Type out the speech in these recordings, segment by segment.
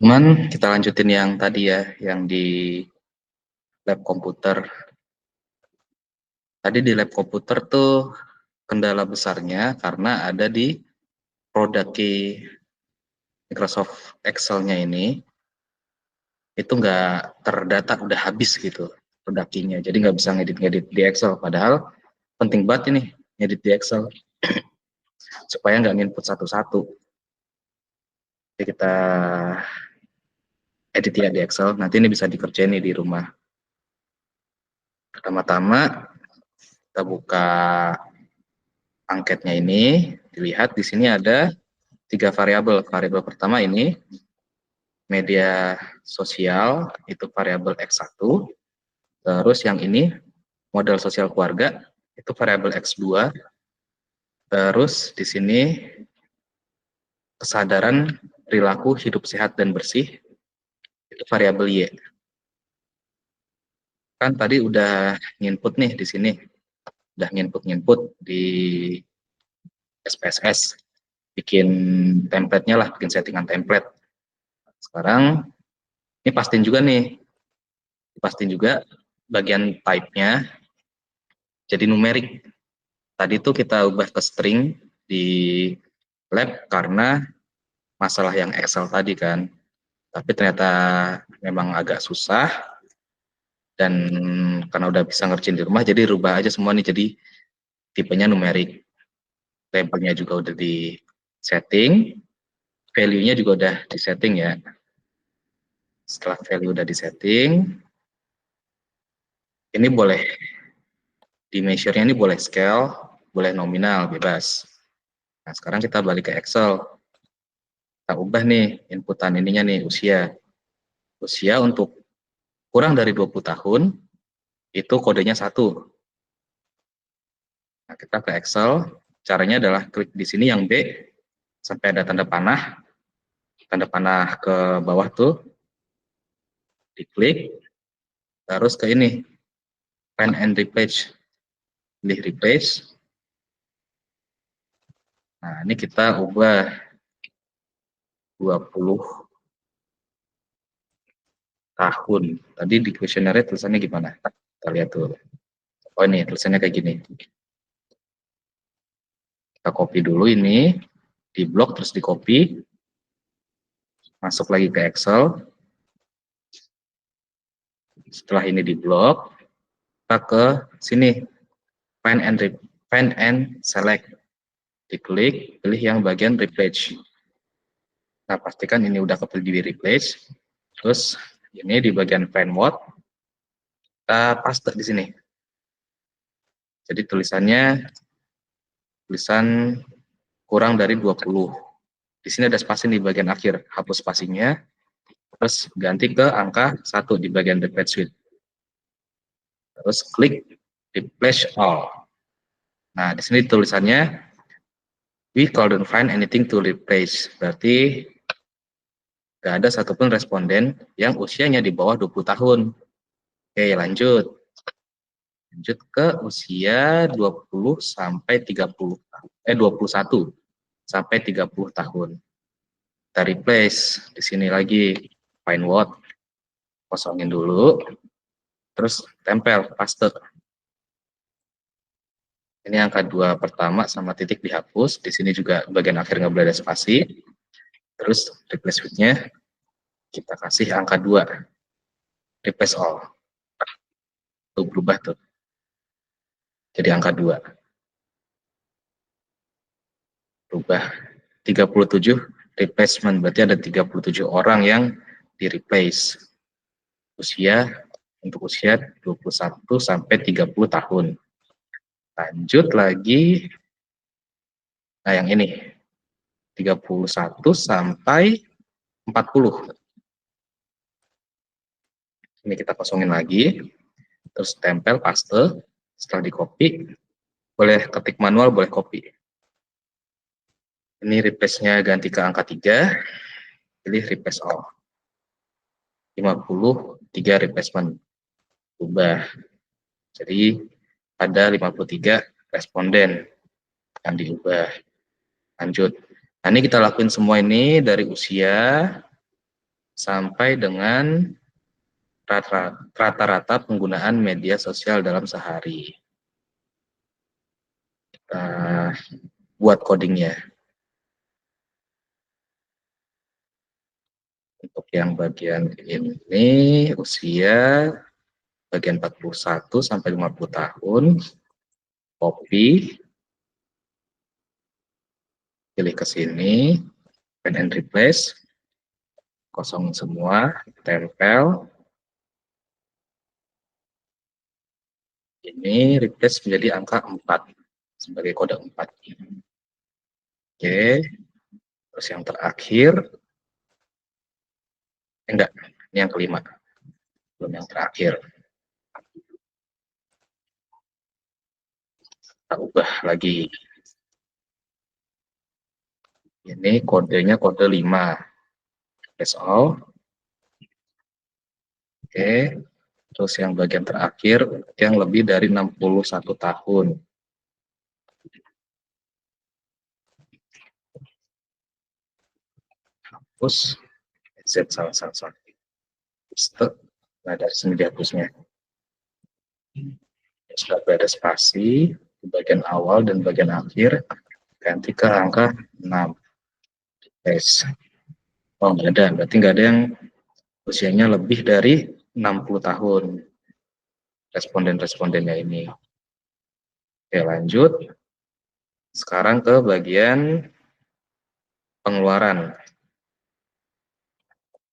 Cuman kita lanjutin yang tadi ya, yang di lab komputer. Tadi di lab komputer tuh kendala besarnya karena ada di produk Microsoft Excel-nya ini, itu nggak terdata, udah habis gitu produk key-nya. Jadi nggak bisa ngedit-ngedit di Excel. Padahal penting banget ini ngedit di Excel supaya nggak nginput satu-satu. Jadi kita edit ya di Excel. Nanti ini bisa dikerjain nih di rumah. Pertama-tama kita buka angketnya ini, dilihat di sini ada 3 variabel. Variabel pertama ini media sosial, itu variabel X1. Terus yang ini modal sosial keluarga, itu variabel X2. Terus di sini kesadaran perilaku hidup sehat dan bersih, itu variabel Y. Kan tadi udah nginput nih di sini, udah nginput di SPSS, bikin template-nya lah, bikin settingan template. Sekarang ini pastiin juga nih, pastiin juga bagian type-nya jadi numerik. Tadi tuh kita ubah ke string di lab karena masalah yang Excel tadi kan. Tapi ternyata memang agak susah, dan karena udah bisa ngerjain di rumah, jadi rubah aja semua nih jadi tipenya numerik. Labelnya juga udah di setting, value-nya juga udah di setting ya. Setelah value udah di setting, ini boleh di measure-nya, ini boleh scale, boleh nominal, bebas. Nah, sekarang kita balik ke Excel. Kita ubah nih inputan ininya nih, usia. Usia untuk kurang dari 20 tahun, itu kodenya 1. Nah, kita ke Excel, caranya adalah klik di sini yang B, sampai ada tanda panah ke bawah tuh, diklik, terus ke ini, find and replace, pilih replace. Nah, ini kita ubah 20 tahun. Tadi di questionnaire tulisannya gimana? Kita lihat tuh. Oh, ini tulisannya kayak gini. Kita copy dulu ini, di blok terus di copy, masuk lagi ke Excel. Setelah ini di blok, kita ke sini, find and select. Diklik, pilih yang bagian replace. Nah, pastikan ini udah kepilih di replace. Terus ini di bagian find mode, kita paste di sini. Jadi tulisan kurang dari 20. Di sini ada spasi di bagian akhir, hapus spasinya, terus ganti ke angka 1 di bagian replace with. Terus klik replace all. Nah, di sini tulisannya we couldn't find anything to replace. Berarti nggak ada satupun responden yang usianya di bawah 20 tahun. Oke, lanjut. Lanjut ke usia 20 sampai 30 tahun. 21 sampai 30 tahun. Kita replace di sini lagi, find what, kosongin dulu, terus tempel, paste. Ini angka 2 pertama sama titik dihapus, di sini juga bagian akhir nggak boleh ada spasi. Terus replace with-nya kita kasih angka 2, replace all. Tuh berubah tuh, jadi angka 2. Berubah 37 replacement, berarti ada 37 orang yang di replace. Usia untuk usia 21 sampai 30 tahun. Lanjut lagi, nah yang ini 31 sampai 40. Ini kita kosongin lagi, terus tempel, paste. Setelah di copy, boleh ketik manual, boleh copy. Ini replace-nya ganti ke angka 3, pilih replace all. 53 replacement, ubah. Jadi ada 53 responden yang diubah. Lanjut. Nah, ini kita lakuin semua ini dari usia sampai dengan rata-rata penggunaan media sosial dalam sehari. Kita buat codingnya. Untuk yang bagian ini, usia bagian 41 sampai 50 tahun, copy, pilih ke sini, pen and replace, kosong semua, tempel. Ini replace menjadi angka 4 sebagai kode 4. Oke, terus yang terakhir, enggak, ini yang kelima, belum yang terakhir. Kita ubah lagi. Ini kodenya kode 5. That's all. Oke, terus yang bagian terakhir yang lebih dari 61 tahun. Hapus, Z salah. Nah, dari sini dihapusnya. Sudah ada spasi di bagian awal dan bagian akhir, ganti ke angka 6. Yes. Oh, nggak ada, berarti nggak ada yang usianya lebih dari 60 tahun. Responden-respondennya ini. Oke, lanjut. Sekarang ke bagian pengeluaran.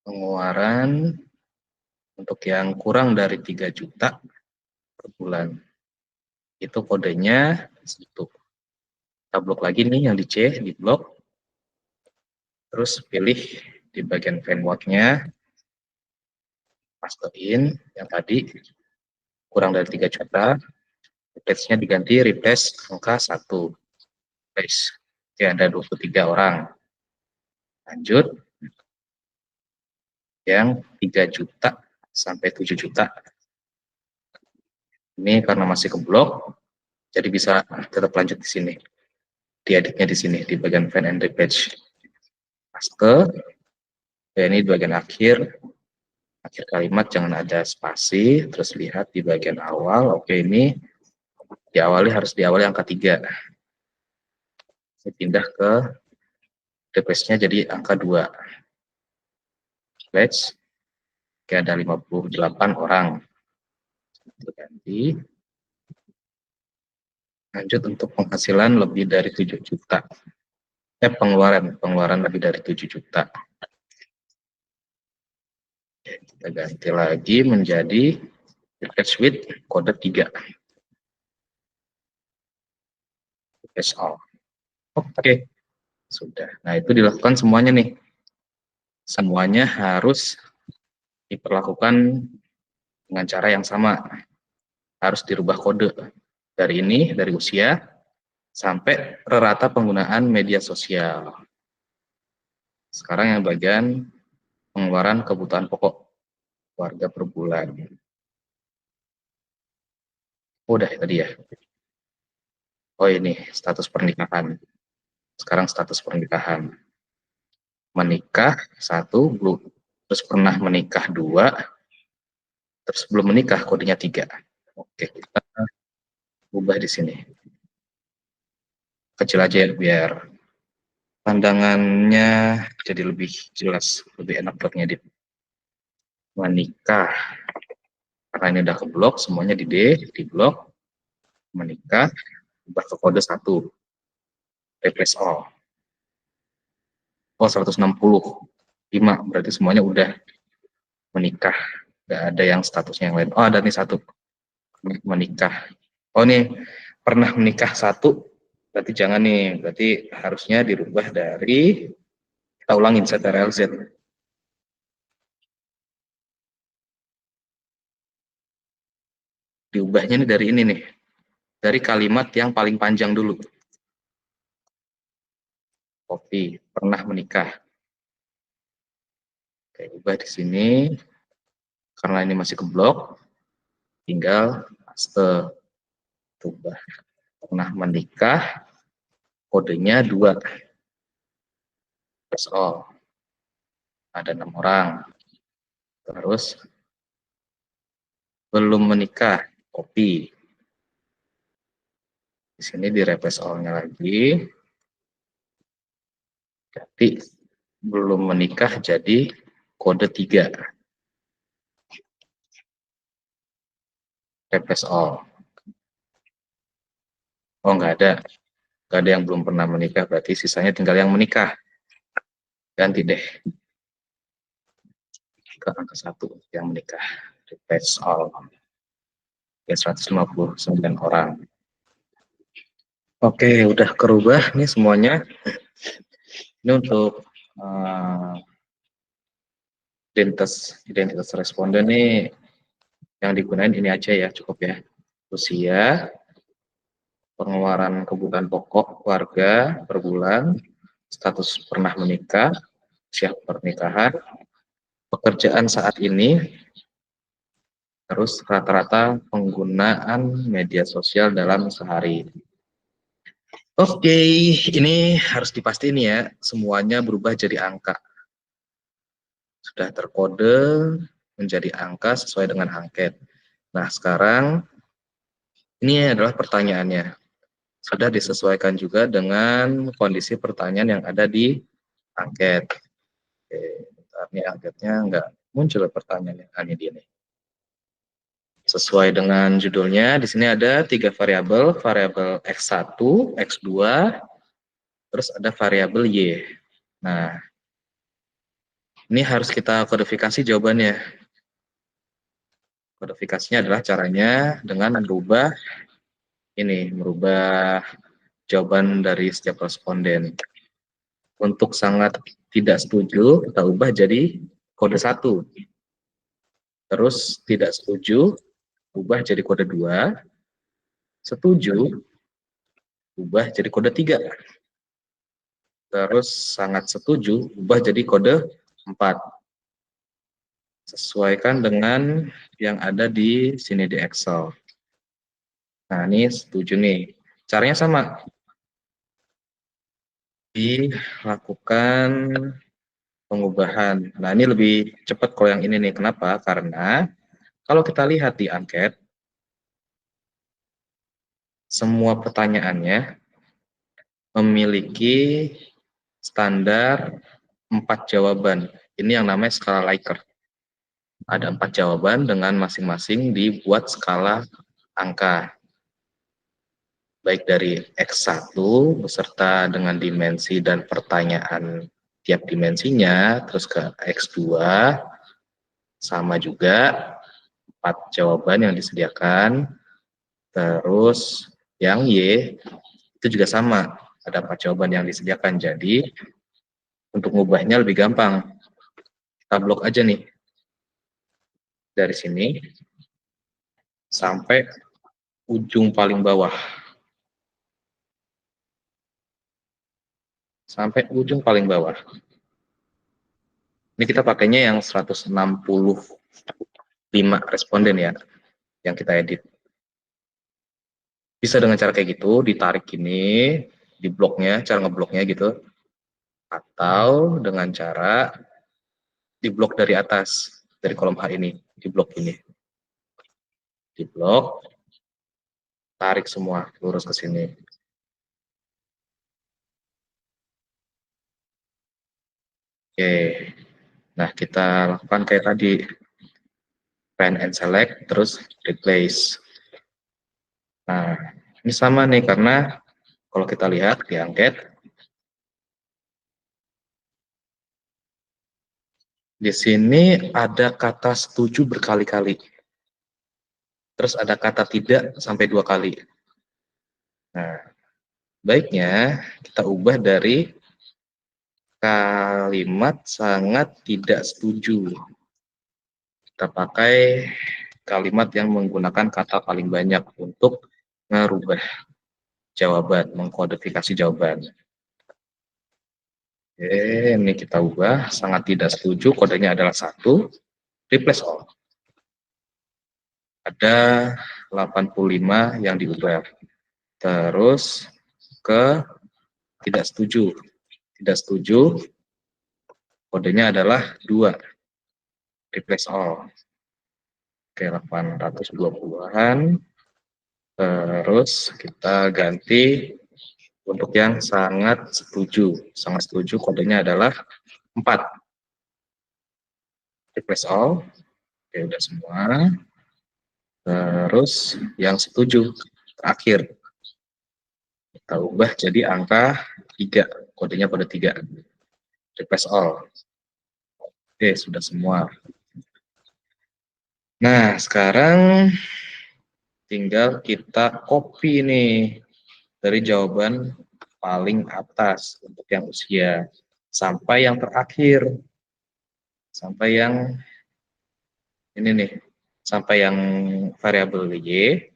Pengeluaran untuk yang kurang dari 3 juta per bulan. Itu kodenya itu. Kita blok lagi nih yang di C, di blok. Terus pilih di bagian framework-nya, masukin yang tadi kurang dari 3 juta, replace-nya diganti replace angka 1. Replace. Oke, ada 23 orang. Lanjut. Yang 3 juta sampai 7 juta. Ini karena masih keblok, jadi bisa tetap lanjut di sini. Dieditnya di sini, di bagian find and repage. Maske. Ya, ini di bagian akhir kalimat jangan ada spasi, terus lihat di bagian awal. Oke, ini harus diawali angka 3. Ini pindah ke replace-nya jadi angka 2. Replace. Oke, ada 58 orang. Ganti. Lanjut untuk penghasilan lebih dari 7 juta. Pengeluaran lebih dari 7 juta. Kita ganti lagi menjadi replace with kode 3. Replace all. Oke. Sudah. Nah, itu dilakukan semuanya nih. Semuanya harus diperlakukan dengan cara yang sama. Harus dirubah kode. Dari usia, sampai rata penggunaan media sosial. Sekarang yang bagian pengeluaran kebutuhan pokok warga per bulan. Udah tadi ya. Oh, ini status pernikahan. Sekarang status pernikahan. Menikah 1, belum, terus pernah menikah 2, terus belum menikah kodenya 3. Oke, kita ubah di sini. Kecil aja ya biar pandangannya jadi lebih jelas, lebih enak buat ngedit. Menikah. Karena ini udah keblok, semuanya di D, di blok. Menikah, ubah ke kode 1. Replace all. Oh, 165. Berarti semuanya udah menikah. Nggak ada yang statusnya yang lain. Oh, ada nih 1. Menikah. Oh, nih pernah menikah 1. Berarti jangan nih. Berarti harusnya dirubah dari, kita ulangin secara LZ. Diubahnya nih dari ini nih. Dari kalimat yang paling panjang dulu. Copy, pernah menikah. Oke, ubah di sini. Karena ini masih keblok, tinggal paste. Ubah. Pernah menikah, kodenya 2. That's all. ada 6 orang. Terus belum menikah, copy. Di sini di replace all-nya lagi. Jadi belum menikah jadi kode 3. Replace all. Oh, nggak ada. Nggak ada yang belum pernah menikah, berarti sisanya tinggal yang menikah. Ganti deh ke angka 1 yang menikah. Replace all. Ya, 159 orang. Oke, udah kerubah nih semuanya. Ini untuk identitas responden nih yang digunain ini aja ya, cukup ya. Usia, pengeluaran kebutuhan pokok warga per bulan, status pernah menikah, usia pernikahan, pekerjaan saat ini, terus rata-rata penggunaan media sosial dalam sehari. Oke, ini harus dipastiin ya, semuanya berubah jadi angka. Sudah terkode menjadi angka sesuai dengan angket. Nah, sekarang ini adalah pertanyaannya. Sudah disesuaikan juga dengan kondisi pertanyaan yang ada di angket. Oke, ini anketnya nggak muncul pertanyaan yang aneh dia nih. Sesuai dengan judulnya, di sini ada 3 variabel, variabel X1, X2, terus ada variabel Y. Nah, ini harus kita kodifikasi jawabannya. Kodifikasinya adalah caranya dengan merubah jawaban dari setiap responden. Untuk sangat tidak setuju, kita ubah jadi kode 1. Terus tidak setuju, ubah jadi kode 2. Setuju, ubah jadi kode 3. Terus sangat setuju, ubah jadi kode 4. Sesuaikan dengan yang ada di sini di Excel. Nah, ini setuju nih. Caranya sama. Dilakukan pengubahan. Nah, ini lebih cepat kalau yang ini nih. Kenapa? Karena kalau kita lihat di angket, semua pertanyaannya memiliki standar 4 jawaban. Ini yang namanya skala Likert. Ada 4 jawaban dengan masing-masing dibuat skala angka. Baik dari X1 beserta dengan dimensi dan pertanyaan tiap dimensinya, terus ke X2 sama juga 4 jawaban yang disediakan, terus yang Y itu juga sama, ada 4 jawaban yang disediakan. Jadi untuk ngubahnya lebih gampang, kita blok aja nih dari sini sampai ujung paling bawah. Sampai ujung paling bawah. Ini kita pakainya yang 165 responden ya, yang kita edit. Bisa dengan cara kayak gitu, ditarik gini, di bloknya, cara ngebloknya gitu. Atau dengan cara di blok dari atas, dari kolom H ini, di blok ini. Di blok, tarik semua, lurus ke sini. Oke, nah kita lakukan kayak tadi, find and select, terus replace. Nah, ini sama nih, karena kalau kita lihat di angket, di sini ada kata setuju berkali-kali. Terus ada kata tidak sampai 2 kali. Nah, baiknya kita ubah dari kalimat sangat tidak setuju. Kita pakai kalimat yang menggunakan kata paling banyak untuk merubah jawaban, mengkodifikasi jawaban. Oke, ini kita ubah, sangat tidak setuju, kodenya adalah 1, replace all. Ada 85 yang diubah. Terus ke tidak setuju. Tidak setuju, Kodenya adalah 2. Replace all. Oke, 820-an. Terus kita ganti untuk yang sangat setuju. Sangat setuju kodenya adalah 4. Replace all. Oke, udah semua. Terus yang setuju terakhir kita ubah jadi angka 3. Kodenya pada 3. Replace all. Oke, sudah semua. Nah, sekarang tinggal kita copy nih dari jawaban paling atas untuk yang usia sampai yang terakhir. Sampai yang ini nih, sampai yang variabel Y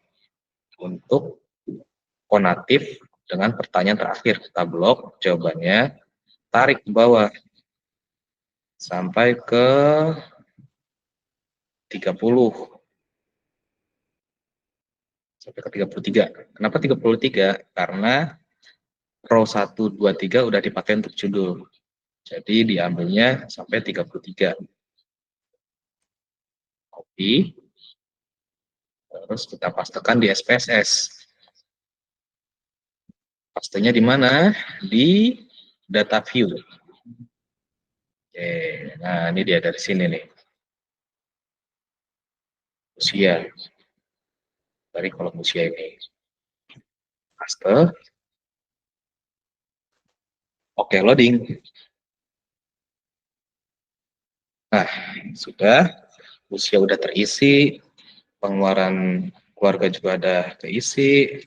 untuk konatif dengan pertanyaan terakhir. Kita blok jawabannya, tarik ke bawah sampai ke 30. Sampai ke 33. Kenapa 33? Karena row 1, 2, 3 udah dipakai untuk judul. Jadi diambilnya sampai 33. Copy. Terus kita pastekan di SPSS. Pastenya di mana? Di data view. Oke, nah ini dia dari sini nih. Usia. Dari kolom usia ini. Paste. Oke, loading. Nah, sudah. Usia udah terisi. Pengeluaran keluarga juga ada keisi.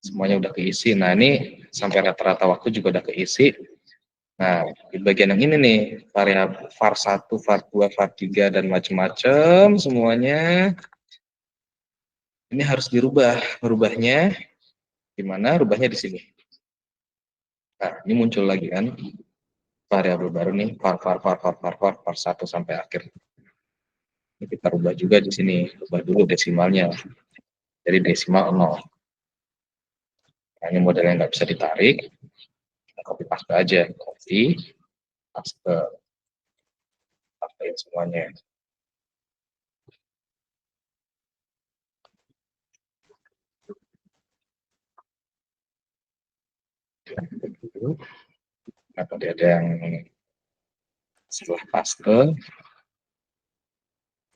Semuanya udah keisi. Nah, ini sampai rata-rata waktu juga udah keisi. Nah, di bagian yang ini nih, variabel var1, var2, var3, dan macam-macam semuanya, ini harus dirubah. Merubahnya di mana? Rubahnya di sini. Nah, ini muncul lagi kan, variabel baru nih, var1 sampai akhir. Ini kita rubah juga di sini, rubah dulu desimalnya. Jadi desimal 0. Nah, ini modelnya nggak bisa ditarik, kita copy paste aja, copy, paste, pastein semuanya. Nah, tadi ada yang setelah paste,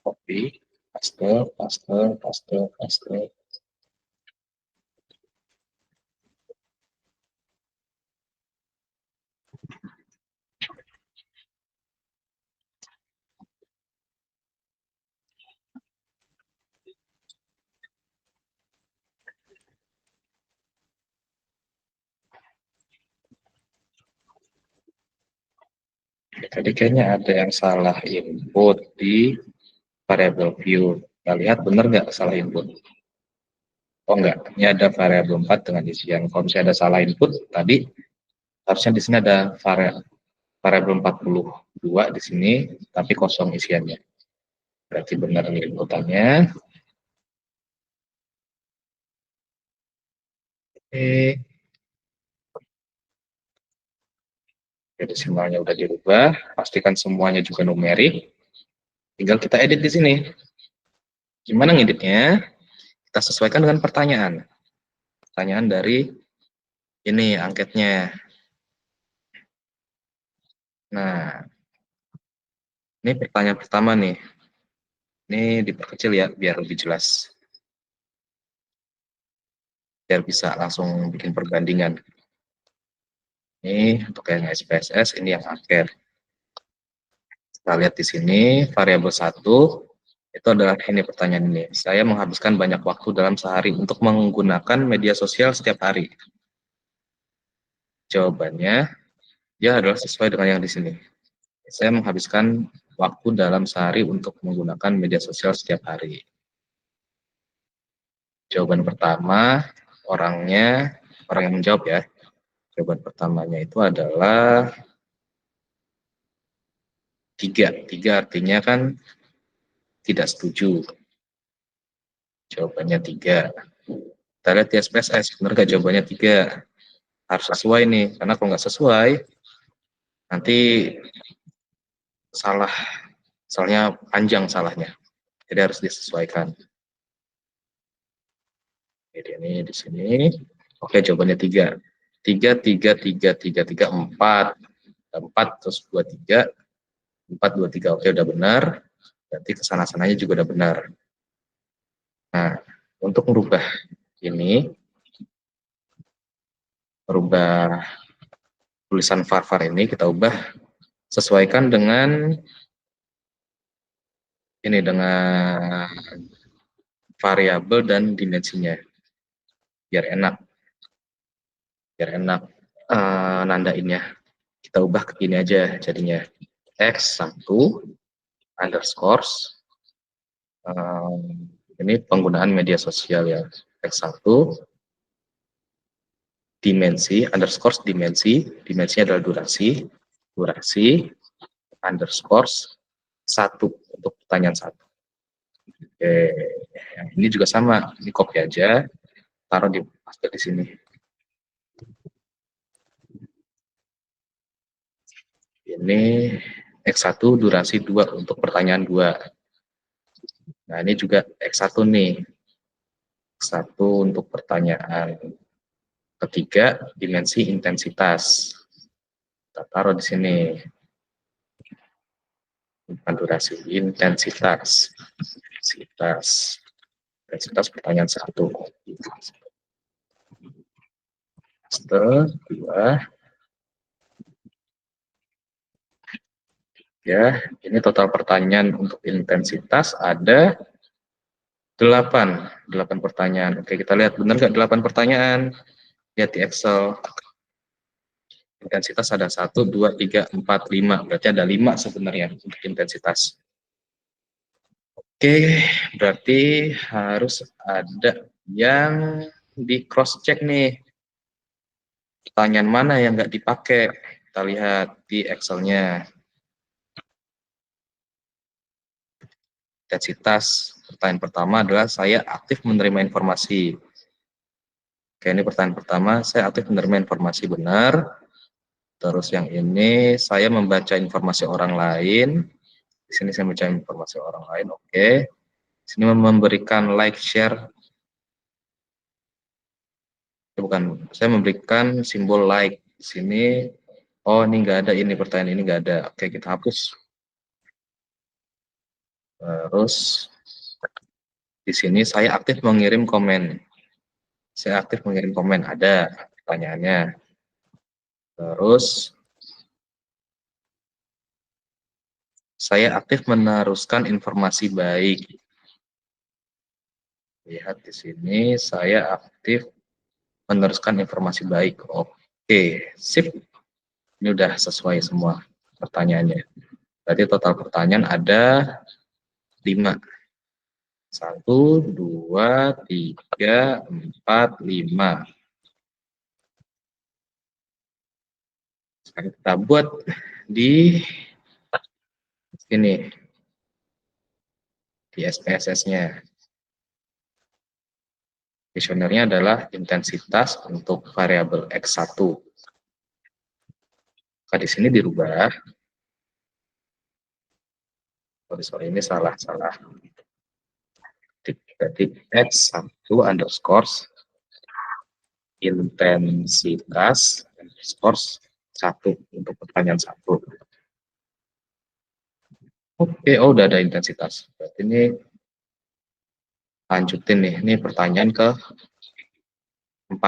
copy, paste, paste, paste, paste. Tadi kayaknya ada yang salah input di variabel view. Kita lihat benar nggak salah input? Oh enggak, ini ada variabel 4 dengan isian. Kalau misalnya ada salah input, tadi harusnya di sini ada variabel 42 di sini, tapi kosong isiannya. Berarti benar nih inputannya. Oke. Desimalnya udah dirubah, pastikan semuanya juga numerik. Tinggal kita edit di sini. Gimana ngeditnya? Kita sesuaikan dengan pertanyaan. Pertanyaan dari ini angketnya. Nah, ini pertanyaan pertama nih. Ini diperkecil ya, biar lebih jelas. Biar bisa langsung bikin perbandingan. Ini untuk yang SPSS, ini yang angket. Kita lihat di sini, variabel 1, itu adalah ini pertanyaan ini. Saya menghabiskan banyak waktu dalam sehari untuk menggunakan media sosial setiap hari. Jawabannya, ya adalah sesuai dengan yang di sini. Saya menghabiskan waktu dalam sehari untuk menggunakan media sosial setiap hari. Jawaban pertama, orang yang menjawab ya. Jawaban pertamanya itu adalah 3. 3 artinya kan tidak setuju. Jawabannya 3. Kita lihat di SPSS, benar nggak jawabannya 3? Harus sesuai nih, karena kalau nggak sesuai, nanti salah, soalnya panjang salahnya, jadi harus disesuaikan. Jadi ini di sini, oke jawabannya 3. 3, 3, 3, 3, 3, 4. 4 terus 2, 3, 4, 2, 3, oke udah benar. Berarti kesana-sananya juga udah benar. Nah, untuk merubah ini, merubah tulisan var ini kita ubah, sesuaikan dengan ini, dengan variabel dan dimensinya, biar enak nandainnya. Kita ubah ke gini aja jadinya, x1 underscores, ini penggunaan media sosial ya, x1 dimensi underscores dimensinya adalah durasi underscores 1 untuk pertanyaan 1. Oke, yang ini juga sama, ini copy aja, taruh di paste di sini. Ini X1 durasi 2 untuk pertanyaan 2. Nah, ini juga X1 nih. X1 untuk pertanyaan ketiga, dimensi intensitas. Kita taruh di sini. Bukan durasi, intensitas. Intensitas pertanyaan 1. Paste 2. Ya, ini total pertanyaan untuk intensitas ada 8 pertanyaan. Oke, kita lihat benar nggak 8 pertanyaan? Lihat di Excel. Intensitas ada 1, 2, 3, 4, 5. Berarti ada 5 sebenarnya untuk intensitas. Oke, berarti harus ada yang di cross check nih. Pertanyaan mana yang nggak dipakai? Kita lihat di Excel-nya. Intensitas pertanyaan pertama adalah saya aktif menerima informasi. Oke, ini pertanyaan pertama, saya aktif menerima informasi, benar. Terus yang ini, saya membaca informasi orang lain. Di sini saya membaca informasi orang lain, oke. Di sini memberikan like, share. Bukan, saya memberikan simbol like. Di sini, oh ini nggak ada, ini pertanyaan ini nggak ada. Oke, kita hapus. Terus, di sini saya aktif mengirim komen. Saya aktif mengirim komen, ada pertanyaannya. Terus, saya aktif meneruskan informasi baik. Lihat di sini, saya aktif meneruskan informasi baik. Oke, sip. Ini udah sesuai semua pertanyaannya. Berarti total pertanyaan ada 5. 1, 2, 3, 4, 5. Sekarang kita buat di sini, di SPSS-nya. Kuesionernya adalah intensitas untuk variabel X1. Nah, di sini dirubah. Sorry, ini salah. Jadi X1 underscores intensitas underscores 1 untuk pertanyaan 1. Oke, oh udah ada intensitas. Berarti ini lanjutin nih, ini pertanyaan ke 4.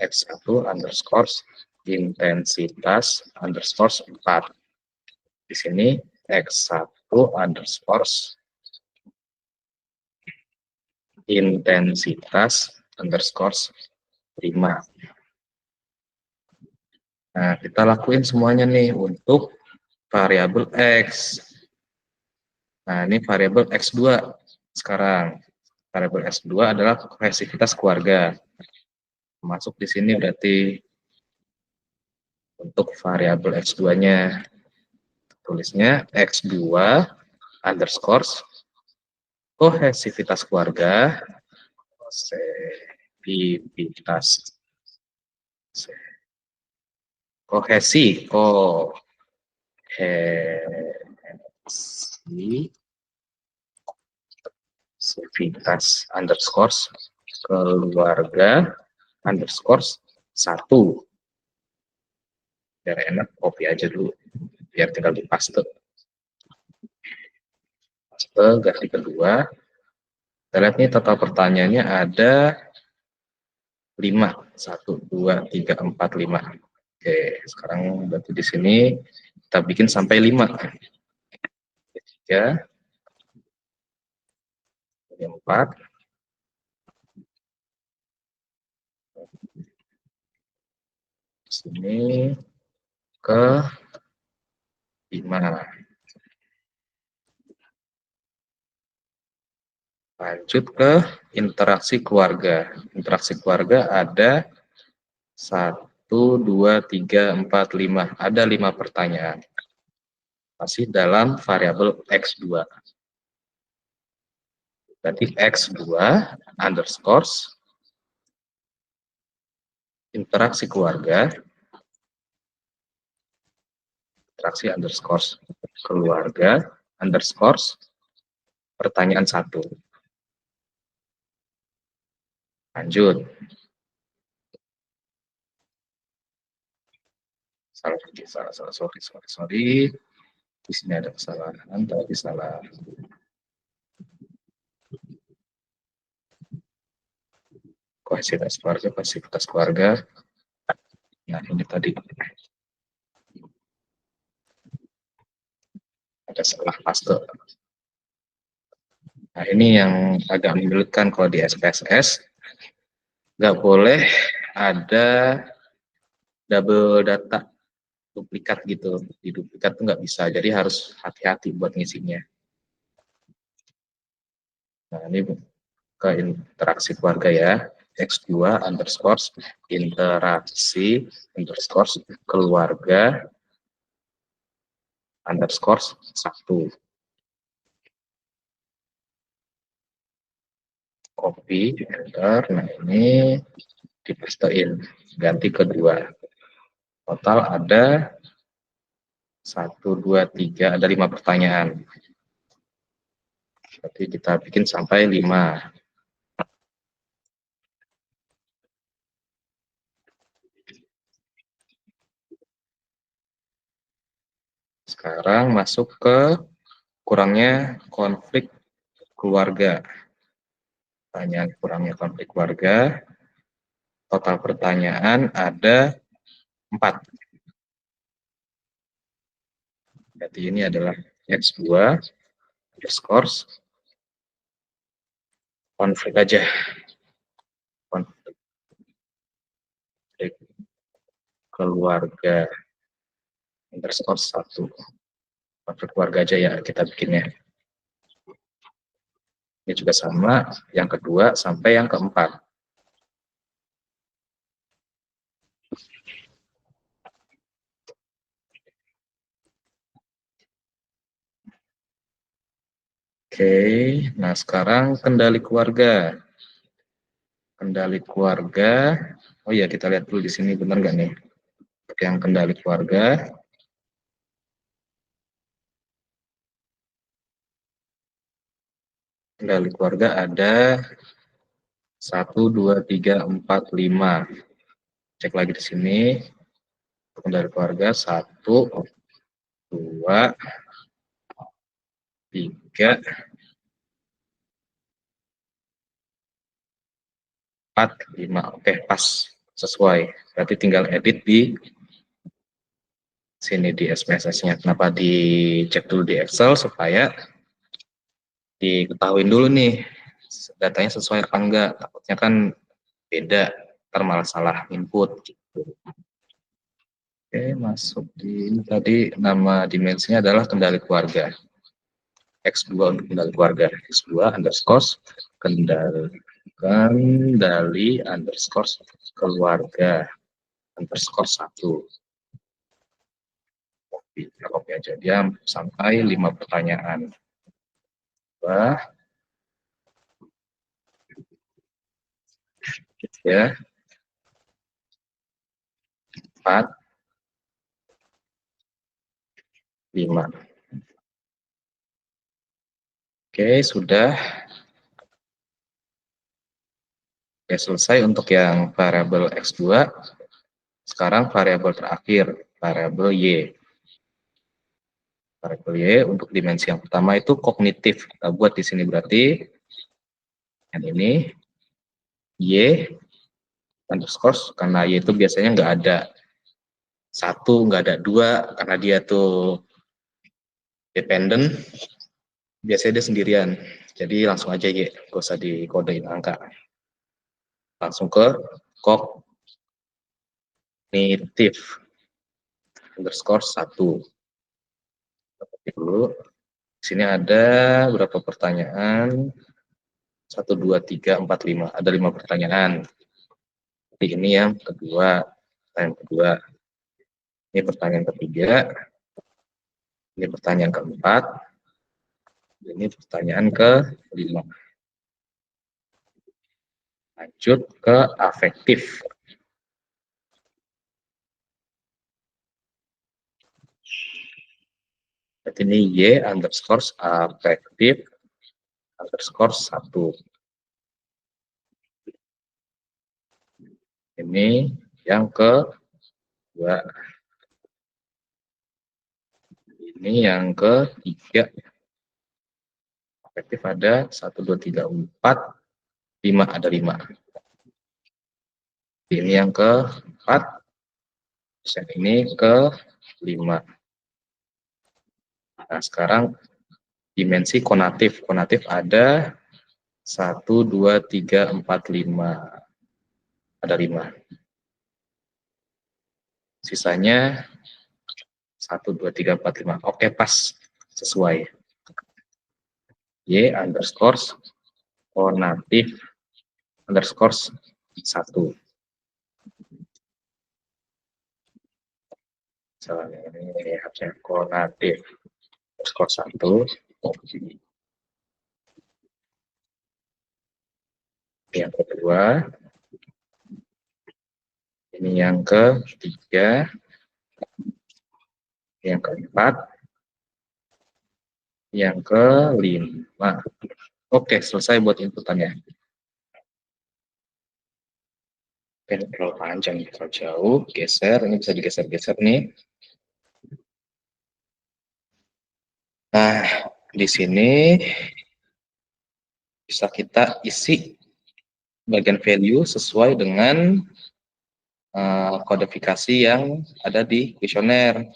X1 underscores intensitas underscores 4. Di sini X1 underscores intensitas underscores 5. Nah, kita lakuin semuanya nih untuk variabel X. Nah, ini variabel X2 sekarang. Variabel X2 adalah kohesivitas keluarga. Masuk di sini berarti untuk variabel X2-nya. Tulisnya X2 underscores kohesivitas keluarga. Kohesi Sivitas underscore keluarga underscore 1. Biar enak, copy aja dulu. Biar tinggal dipaste. Paste, ganti kedua. Kita lihat nih total pertanyaannya ada 5. 1, 2, 3, 4, 5. Oke, sekarang berarti di sini kita bikin sampai 5. 3, 4, sini ke 5. Lanjut ke interaksi keluarga. Interaksi keluarga ada 1, 2, 3, 4, 5. Ada 5 pertanyaan. Masih dalam variabel X2. Berarti X2 underscore interaksi keluarga, interaksi underscore keluarga underscore pertanyaan 1. Lanjut. Sorry. Di sini ada kesalahan, tadi salah. Kohesivitas keluarga. Nah, ini tadi ada salah paste. Nah, ini yang agak menyulitkan kalau di SPSS. Nggak boleh ada double data duplikat gitu. Di duplikat tuh nggak bisa, jadi harus hati-hati buat ngisinya. Nah, ini ke interaksi keluarga ya. X2 underscore interaksi underscore keluarga underscore 1. Copy, enter. Nah, ini dipastein. Ganti kedua. Total ada 1, 2, 3, ada 5 pertanyaan. Berarti kita bikin sampai 5. Sekarang masuk ke kurangnya konflik keluarga. Pertanyaan kurangnya konflik keluarga. Total pertanyaan ada 4. Berarti ini adalah X2 underscore konflik aja. Konflik keluarga underscore 1. Konflik keluarga aja ya kita bikinnya. Ini juga sama, yang kedua sampai yang keempat. Oke, nah sekarang kendali keluarga. Kendali keluarga, oh iya kita lihat dulu di sini benar nggak nih? Yang kendali keluarga. Kendali keluarga ada 1, 2, 3, 4, 5. Cek lagi di sini. Kendali keluarga 1, 2, 3, 4, 5. Oke, pas. Sesuai. Berarti tinggal edit di sini di SPSS-nya. Kenapa dicek dulu di Excel supaya diketahui dulu nih datanya sesuai apa enggak. Takutnya kan beda, ntar malah salah input gitu. Oke, masuk di ini tadi nama dimensinya adalah kendali keluarga. X2 untuk kendali keluarga. X2 underscore kendali underscore keluarga underscore 1. Copy aja dia sampai 5 pertanyaan. Wah, ya, 4, 5. Oke, sudah. Oke, selesai untuk yang variabel X2. Sekarang variabel terakhir, variabel Y. Variabel Y untuk dimensi yang pertama itu kognitif. Kita buat di sini berarti yang ini Y underscore, karena Y itu biasanya nggak ada 1, nggak ada 2, karena dia tuh dependent, biasanya dia sendirian. Jadi langsung aja Y, nggak usah dikodein angka. Langsung ke kognitif underscore 1. Dulu, di sini ada berapa pertanyaan? 1, 2, 3, 4, 5. Ada 5 pertanyaan. Jadi ini yang kedua. Pertanyaan kedua. Ini pertanyaan ketiga. Ini pertanyaan keempat. Ini pertanyaan kelima. Lanjut ke afektif. Berarti ini Y underscore afektif underscore 1. Ini yang kedua. Ini yang ketiga. Afektif ada 1, 2, 3, 4, 5. Ada 5. Ini yang keempat. Yang ini kelima. Nah, sekarang dimensi konatif. Konatif ada 1, 2, 3, 4, 5. Ada 5. Sisanya 1, 2, 3, 4, 5. Oke, pas. Sesuai. Y underscore konatif underscore 1. Misalnya ini harusnya konatif underscore 1. Yang kedua. Ini yang ketiga. Yang keempat. Yang kelima. Oke, selesai buat inputannya. Oke, terlalu panjang, terlalu jauh. Geser, ini bisa digeser-geser nih. Nah, di sini bisa kita isi bagian value sesuai dengan kodifikasi yang ada di kuesioner.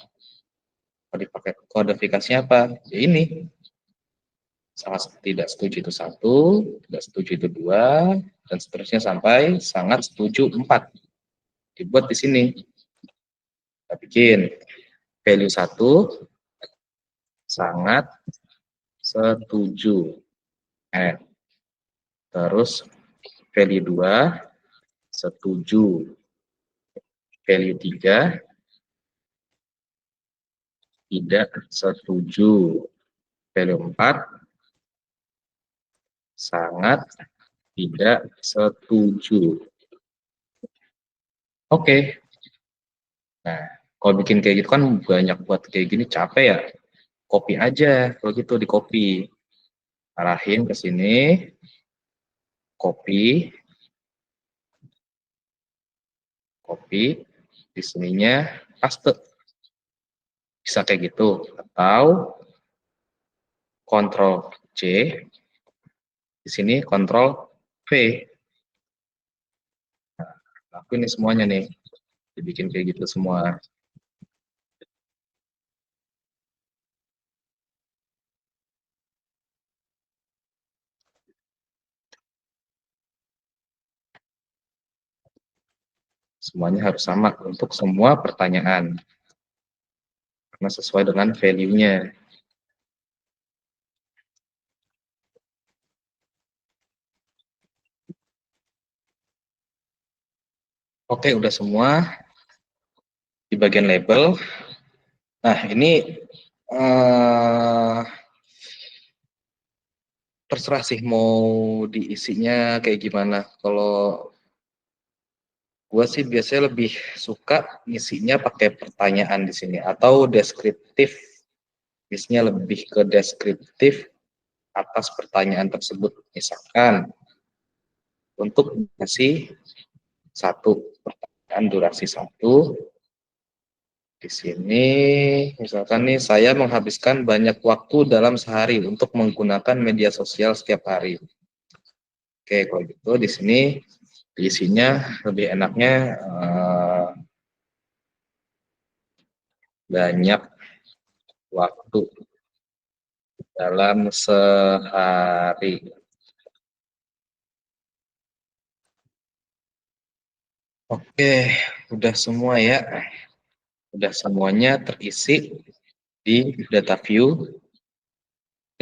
Kodifikasinya apa? Ya ini. Sangat tidak setuju itu 1, tidak setuju itu 2, dan seterusnya sampai sangat setuju 4. Dibuat di sini. Kita bikin value 1 sangat setuju. Terus value 2 setuju. Value 3 tidak setuju. Value 4 sangat tidak setuju. Oke. Nah, kalau bikin kayak gitu kan banyak buat kayak gini capek ya. Copy aja, kalau gitu di copy. Arahin ke sini. Copy. Copy. Di sininya paste. Bisa kayak gitu. Atau Ctrl C. Di sini Ctrl V. Nah, lakuin nih semuanya nih. Dibikin kayak gitu semua. Semuanya harus sama untuk semua pertanyaan. Karena sesuai dengan value-nya. Oke, udah semua di bagian label. Nah, ini terserah sih mau diisinya kayak gimana. Kalau gue sih biasanya lebih suka ngisinya pakai pertanyaan di sini atau deskriptif Isinya lebih ke deskriptif atas pertanyaan tersebut. Misalkan untuk durasi 1, pertanyaan durasi 1, di sini misalkan nih, saya menghabiskan banyak waktu dalam sehari untuk menggunakan media sosial setiap hari. Oke, kalau gitu di sini isinya lebih enaknya banyak waktu dalam sehari. Oke, udah semua ya. Udah semuanya terisi di data view.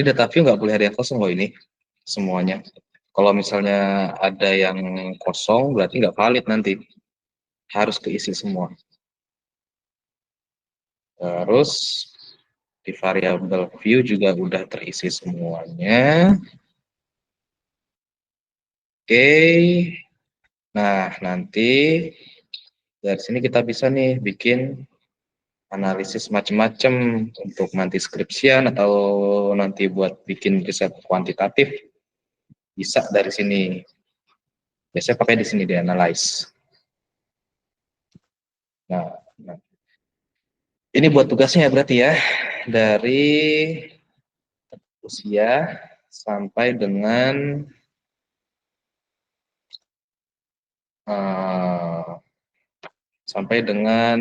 Ini data view nggak boleh ada yang kosong loh ini semuanya. Kalau misalnya ada yang kosong berarti nggak valid nanti. Harus keisi semua. Terus di variabel view juga udah terisi semuanya. Oke. Nah, nanti dari sini kita bisa nih bikin analisis macam-macam untuk nanti skripsian atau nanti buat bikin riset kuantitatif, bisa dari sini. Biasanya pakai di sini di analyze. Nah, ini buat tugasnya berarti ya, dari usia sampai dengan sampai dengan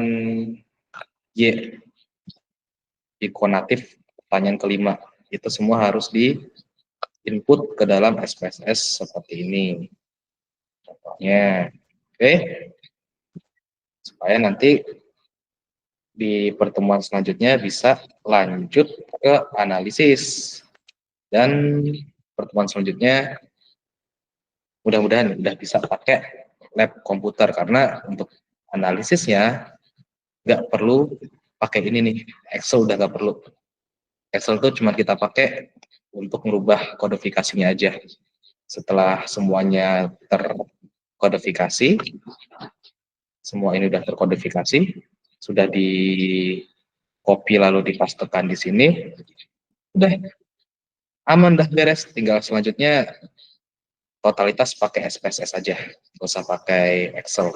Y, ikonatif pertanyaan kelima. Itu semua harus di input ke dalam SPSS seperti ini. Contohnya, oke, supaya nanti di pertemuan selanjutnya bisa lanjut ke analisis. Dan pertemuan selanjutnya mudah-mudahan udah bisa pakai lab komputer, karena untuk analisisnya nggak perlu pakai ini nih, Excel udah nggak perlu. Excel itu cuma kita pakai untuk merubah kodifikasinya aja. Setelah semuanya terkodifikasi, semua ini udah terkodifikasi, sudah di copy lalu dipastekan di sini, udah aman, dah beres. Tinggal selanjutnya totalitas pakai SPSS aja, nggak usah pakai Excel.